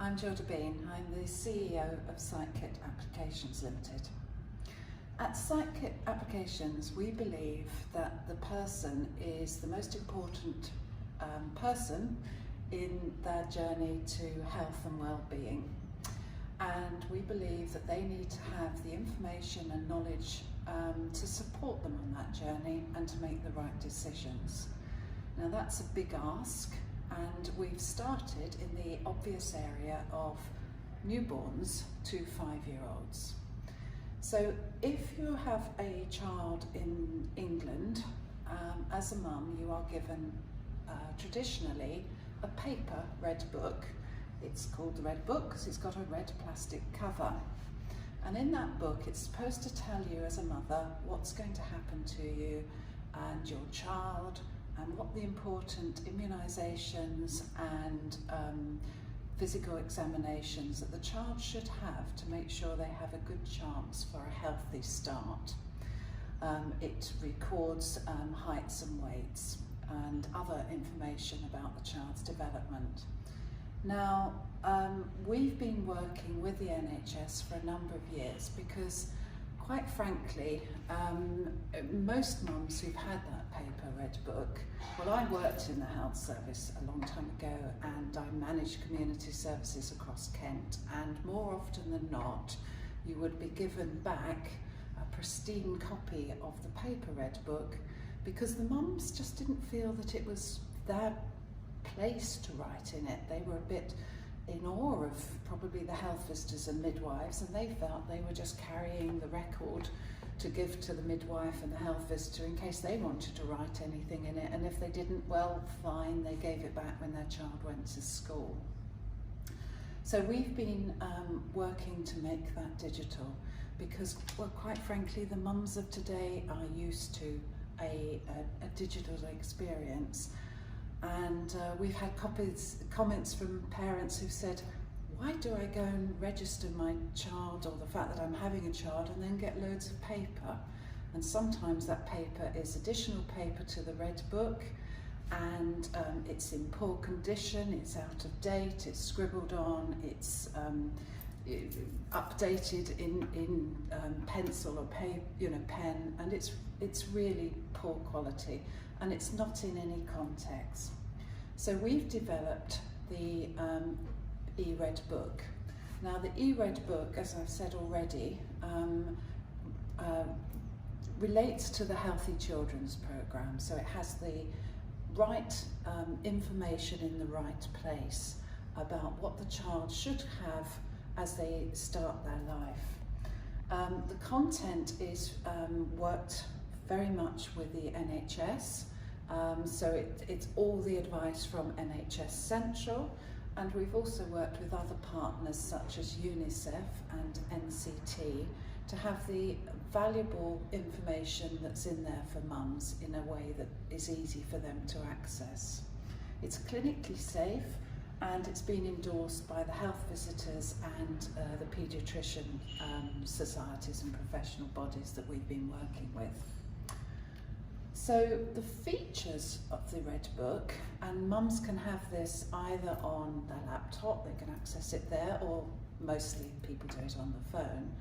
I'm Gilda Bean. I'm the CEO of SiteKit Applications Limited. At SiteKit Applications, we believe that the person is the most important person in their journey to health and well-being. And we believe that they need to have the information and knowledge to support them on that journey and to make the right decisions. Now that's a big ask, and we've started in the obvious area of newborns to 5-year-olds. So if you have a child in England, as a mum, you are given traditionally a paper red book. It's called the red book because it's got a red plastic cover. And in that book, it's supposed to tell you as a mother what's going to happen to you and your child, and what the important immunisations and physical examinations that the child should have to make sure they have a good chance for a healthy start. It records heights and weights and other information about the child's development. Now, we've been working with the NHS for a number of years because, quite frankly, most mums who've had that paper red book, well, I worked in the health service a long time ago and I managed community services across Kent, and more often than not you would be given back a pristine copy of the paper red book because the mums just didn't feel that it was their place to write in it. They were a bit in awe of probably the health visitors and midwives, and they felt they were just carrying the record to give to the midwife and the health visitor in case they wanted to write anything in it, and if they didn't, well, fine, they gave it back when their child went to school. So we've been working to make that digital because, well, quite frankly, the mums of today are used to a digital experience. And we've had comments from parents who've said, why do I go and register my child, or the fact that I'm having a child, and then get loads of paper? And sometimes that paper is additional paper to the red book, and it's in poor condition, it's out of date, it's scribbled on, it's updated in pencil or pen, and it's really poor quality, and it's not in any context. So we've developed the e-red book. Now the e-red book, as I've said already, relates to the Healthy Children's Programme, so it has the right information in the right place about what the child should have as they start their life. The content is worked very much with the NHS, so it's all the advice from NHS Central, and we've also worked with other partners such as UNICEF and NCT to have the valuable information that's in there for mums in a way that is easy for them to access. It's clinically safe, and it's been endorsed by the health visitors and the paediatrician societies and professional bodies that we've been working with. So the features of the red book, and mums can have this either on their laptop, they can access it there, or mostly people do it on the phone.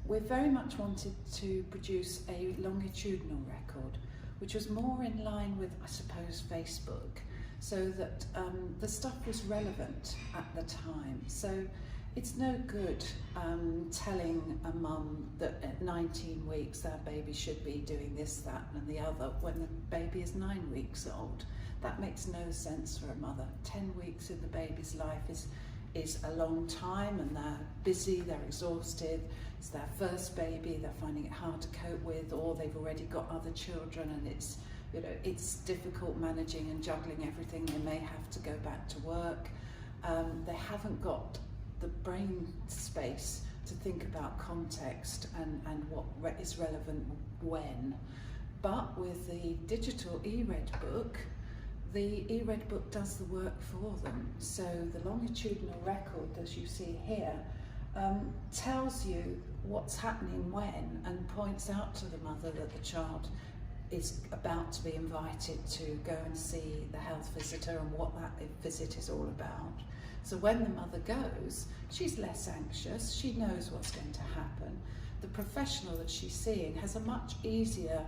We very much wanted to produce a longitudinal record, which was more in line with, I suppose, Facebook, so that the stuff was relevant at the time. So it's no good telling a mum that at 19 weeks their baby should be doing this, that and the other when the baby is 9 weeks old. That makes no sense for a mother. 10 weeks in the baby's life is a long time, and they're busy, they're exhausted, it's their first baby, they're finding it hard to cope with, or they've already got other children and it's difficult managing and juggling everything. They may have to go back to work. They haven't got the brain space to think about context and what is relevant when. But with the digital e-red book, the e-red book does the work for them. So the longitudinal record, as you see here, tells you what's happening when, and points out to the mother that the child is about to be invited to go and see the health visitor and what that visit is all about. So when the mother goes, she's less anxious, she knows what's going to happen. The professional that she's seeing has a much easier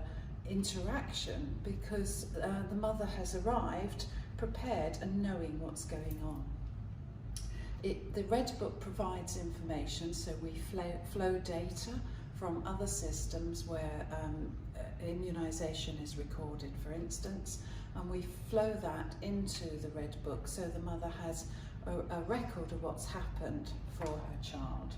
interaction because the mother has arrived prepared and knowing what's going on. The Red Book provides information, so we flow data from other systems where immunisation is recorded, for instance, and we flow that into the Red Book so the mother has a record of what's happened for her child.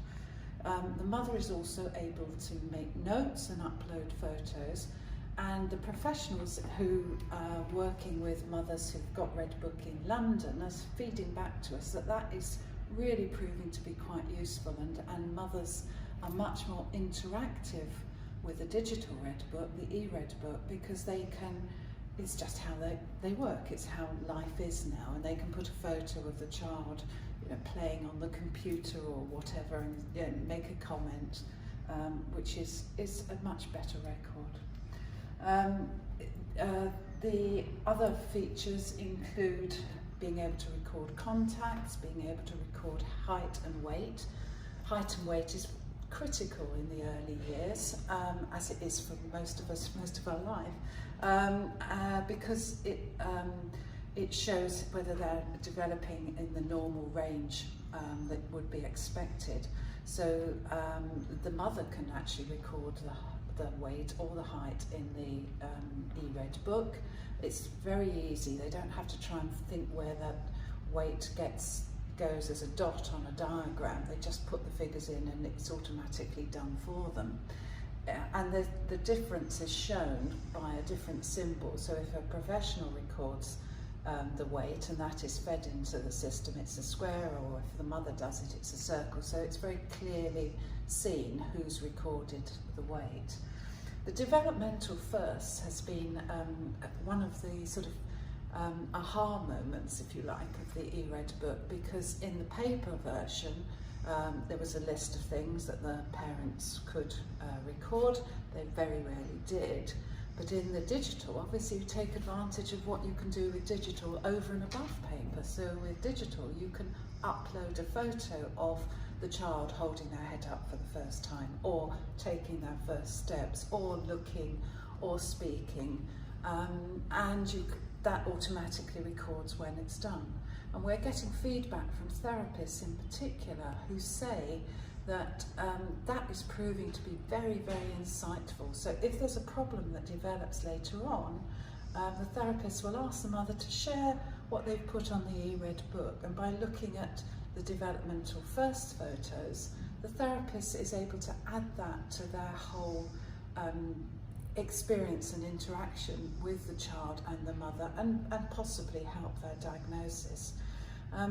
The mother is also able to make notes and upload photos, and the professionals who are working with mothers who've got Red Book in London are feeding back to us that is really proving to be quite useful, and mothers are much more interactive with the digital Red Book, the e-Red Book, because it's just how they work, it's how life is now, and they can put a photo of the child, playing on the computer or whatever, and make a comment, which is a much better record. The other features include being able to record contacts, being able to record height and weight. Height and weight is critical in the early years, as it is for most of us, most of our life, because it shows whether they're developing in the normal range that would be expected. So the mother can actually record the weight or the height in the e-Red Book. It's very easy. They don't have to try and think where that weight goes as a dot on a diagram. They just put the figures in and it's automatically done for them. And the difference is shown by a different symbol. So if a professional records the weight and that is fed into the system, it's a square, or if the mother does it, it's a circle. So it's very clearly seen who's recorded the weight. The developmental first has been one of the sort of aha moments, if you like, of the e-Red Book, because in the paper version there was a list of things that the parents could record. They very rarely did. But in the digital, obviously you take advantage of what you can do with digital over and above paper. So with digital, you can upload a photo of the child holding their head up for the first time, or taking their first steps, or looking, or speaking, and that automatically records when it's done. And we're getting feedback from therapists in particular who say that that is proving to be very, very insightful. So if there's a problem that develops later on, the therapist will ask the mother to share what they've put on the e-Red Book, and by looking at the developmental first photos, the therapist is able to add that to their whole experience and interaction with the child and the mother, and possibly help their diagnosis.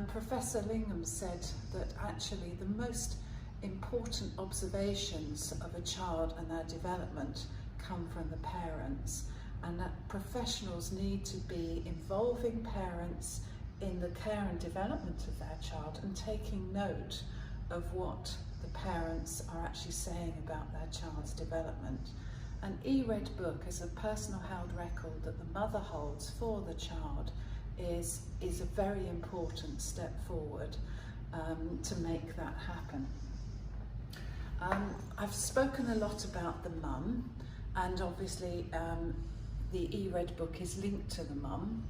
Professor Lingham said that actually the most important observations of a child and their development come from the parents, and that professionals need to be involving parents in the care and development of their child and taking note of what the parents are actually saying about their child's development. An e-Red Book is a personal held record that the mother holds for the child is a very important step forward to make that happen. I've spoken a lot about the mum, and obviously the e-Red Book is linked to the mum,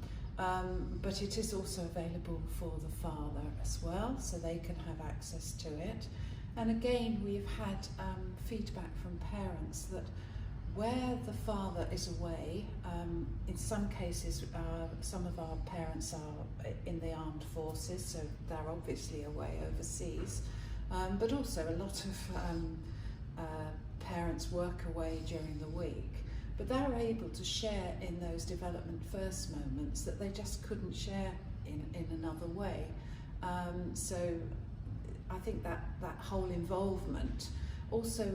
but it is also available for the father as well, so they can have access to it. And again, we've had feedback from parents that where the father is away, in some cases some of our parents are in the armed forces, so they're obviously away overseas, but also a lot of parents work away during the week, but they're able to share in those development first moments that they just couldn't share in another way. So I think that whole involvement. Also,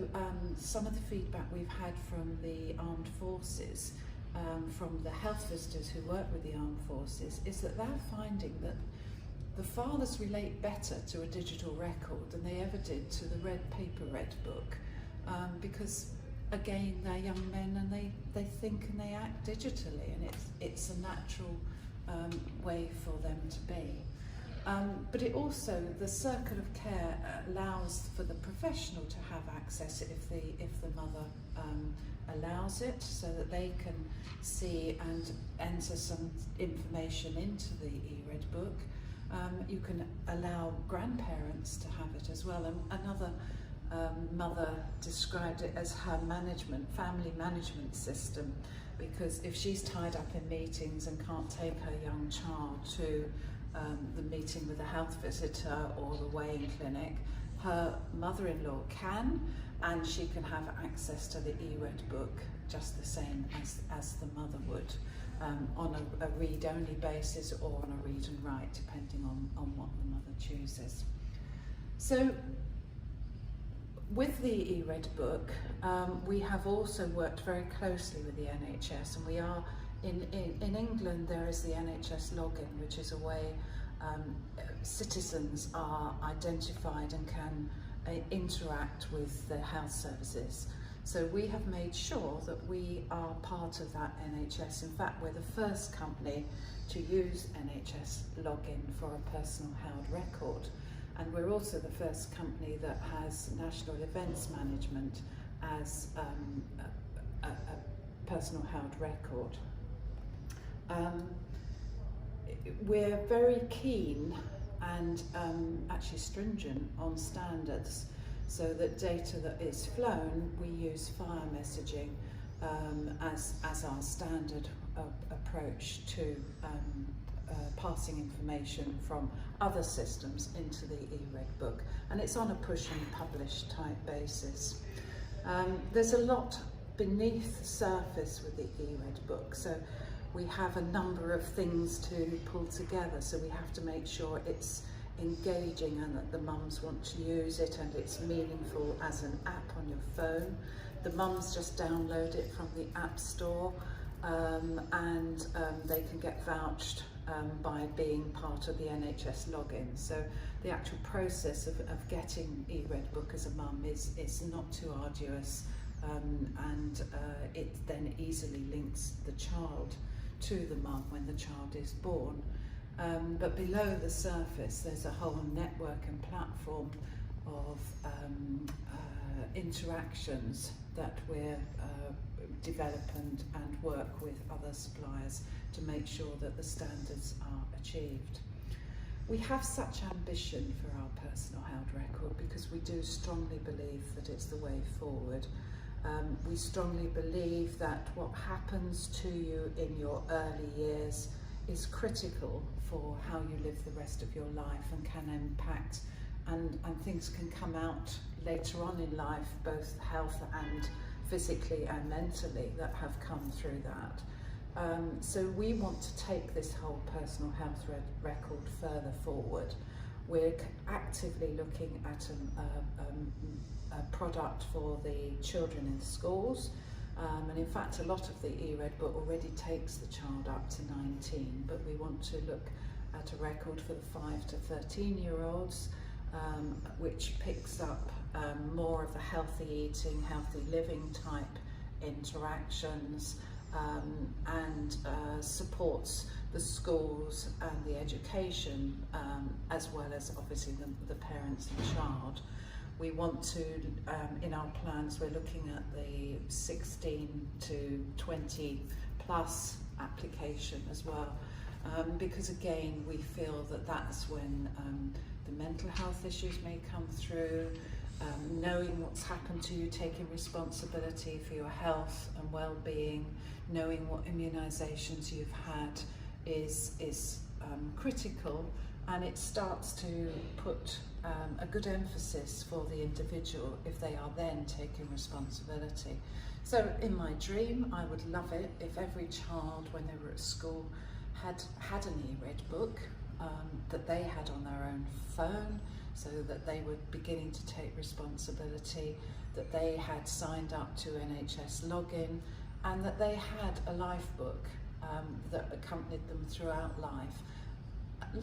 some of the feedback we've had from the armed forces, from the health visitors who work with the armed forces, is that they're finding that the fathers relate better to a digital record than they ever did to the paper Red Book, because again, they're young men and they think and they act digitally, and it's a natural way for them to be. But it also, the circle of care allows for the professional to have access if the mother allows it, so that they can see and enter some information into the eRed book. You can allow grandparents to have it as well. And another mother described it as her family management system, because if she's tied up in meetings and can't take her young child to the meeting with a health visitor or the weighing clinic, her mother-in-law can, and she can have access to the eRed book just the same as the mother would, on a read-only basis or on a read and write, depending on what the mother chooses. So with the eRed book, we have also worked very closely with the NHS, and we are in England. There is the NHS login, which is a way citizens are identified and can interact with the health services. So we have made sure that we are part of that NHS. In fact, we're the first company to use NHS login for a personal held record. And we're also the first company that has national events management as a personal held record. We're very keen and actually stringent on standards, so that data that is flown, we use fire messaging as our standard approach to passing information from other systems into the eRed book, and it's on a push and publish type basis. There's a lot beneath the surface with the eRed book, so we have a number of things to pull together, so we have to make sure it's engaging and that the mums want to use it and it's meaningful as an app on your phone. The mums just download it from the App Store, and they can get vouched by being part of the NHS login. So the actual process of getting eRed book as a mum is not too arduous, and it then easily links the child to the mum when the child is born. But below the surface there's a whole network and platform of interactions that we're develop and work with other suppliers to make sure that the standards are achieved. We have such ambition for our personal held record because we do strongly believe that it's the way forward. We strongly believe that what happens to you in your early years is critical for how you live the rest of your life and can impact, and things can come out later on in life, both health and physically and mentally, that have come through that. So we want to take this whole personal health record further forward. We're actively looking at a product for the children in schools, and in fact a lot of the eRed book already takes the child up to 19, but we want to look at a record for the 5 to 13-year-olds, which picks up more of the healthy eating, healthy living type interactions, and supports the schools and the education, as well as obviously the parents and child. We want to, in our plans, we're looking at the 16 to 20 plus application as well, because again we feel that that's when the mental health issues may come through, knowing what's happened to you, taking responsibility for your health and well-being, knowing what immunisations you've had is critical, and it starts to put a good emphasis for the individual if they are then taking responsibility. So in my dream, I would love it if every child, when they were at school, had an eRed book that they had on their own phone, so that they were beginning to take responsibility, that they had signed up to NHS login, and that they had a life book that accompanied them throughout life.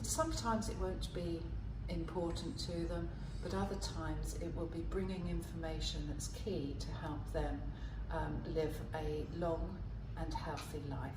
Sometimes it won't be important to them, but other times it will be bringing information that's key to help them live a long and healthy life.